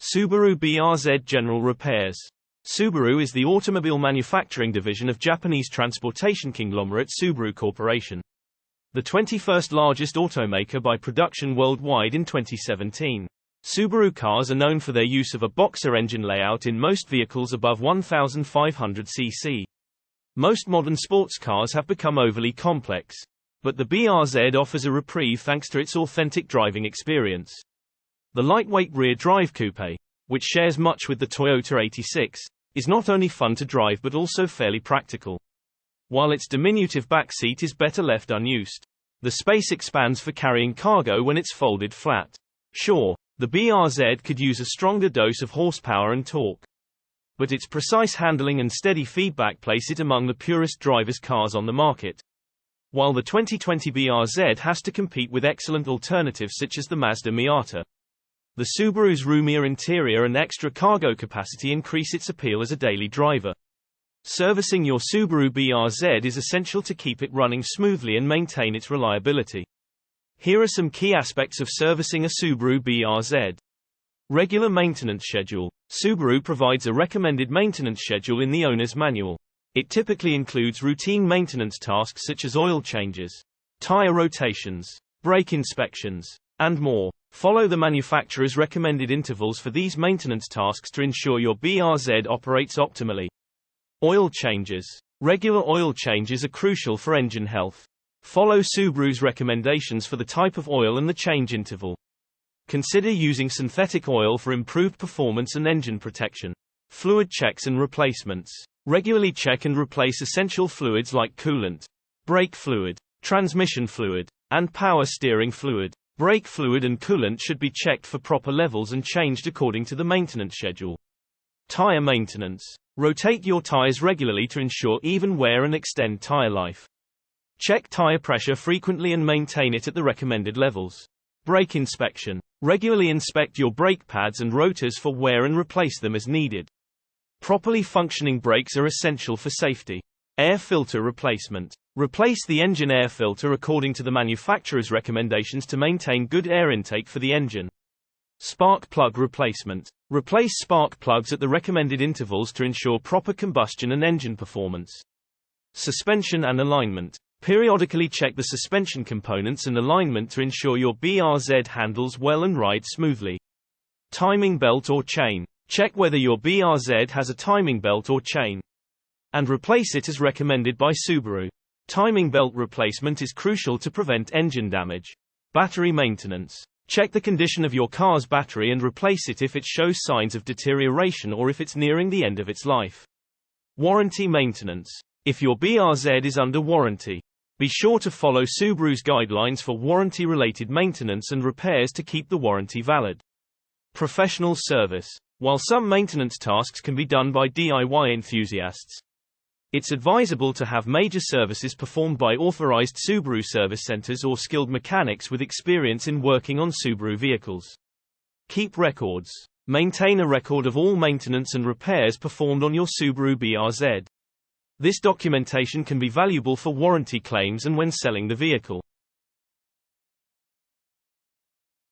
Subaru BRZ General Repairs. Subaru is the automobile manufacturing division of Japanese transportation conglomerate Subaru Corporation. The 21st largest automaker by production worldwide in 2017. Subaru cars are known for their use of a boxer engine layout in most vehicles above 1,500 cc. Most modern sports cars have become overly complex, but the BRZ offers a reprieve thanks to its authentic driving experience. The lightweight rear-drive coupe, which shares much with the Toyota 86, is not only fun to drive but also fairly practical. While its diminutive back seat is better left unused, the space expands for carrying cargo when it's folded flat. Sure, the BRZ could use a stronger dose of horsepower and torque, but its precise handling and steady feedback place it among the purest driver's cars on the market. While the 2020 BRZ has to compete with excellent alternatives such as the Mazda Miata, the Subaru's roomier interior and extra cargo capacity increase its appeal as a daily driver. Servicing your Subaru BRZ is essential to keep it running smoothly and maintain its reliability. Here are some key aspects of servicing a Subaru BRZ. Regular maintenance schedule. Subaru provides a recommended maintenance schedule in the owner's manual. It typically includes routine maintenance tasks such as oil changes, tire rotations, brake inspections, and more. Follow the manufacturer's recommended intervals for these maintenance tasks to ensure your BRZ operates optimally. Oil changes. Regular oil changes are crucial for engine health. Follow Subaru's recommendations for the type of oil and the change interval. Consider using synthetic oil for improved performance and engine protection. Fluid checks and replacements. Regularly check and replace essential fluids like coolant, brake fluid, transmission fluid, and power steering fluid. Brake fluid and coolant should be checked for proper levels and changed according to the maintenance schedule. Tire maintenance. Rotate your tires regularly to ensure even wear and extend tire life. Check tire pressure frequently and maintain it at the recommended levels. Brake inspection. Regularly inspect your brake pads and rotors for wear and replace them as needed. Properly functioning brakes are essential for safety. Air filter replacement. Replace the engine air filter according to the manufacturer's recommendations to maintain good air intake for the engine. Spark plug replacement. Replace spark plugs at the recommended intervals to ensure proper combustion and engine performance. Suspension and alignment. Periodically check the suspension components and alignment to ensure your BRZ handles well and rides smoothly. Timing belt or chain. Check whether your BRZ has a timing belt or chain, and replace it as recommended by Subaru. Timing belt replacement is crucial to prevent engine damage. Battery maintenance. Check the condition of your car's battery and replace it if it shows signs of deterioration or if it's nearing the end of its life. Warranty maintenance. If your BRZ is under warranty, be sure to follow Subaru's guidelines for warranty-related maintenance and repairs to keep the warranty valid. Professional service. While some maintenance tasks can be done by DIY enthusiasts, it's advisable to have major services performed by authorized Subaru service centers or skilled mechanics with experience in working on Subaru vehicles. Keep records. Maintain a record of all maintenance and repairs performed on your Subaru BRZ. This documentation can be valuable for warranty claims and when selling the vehicle.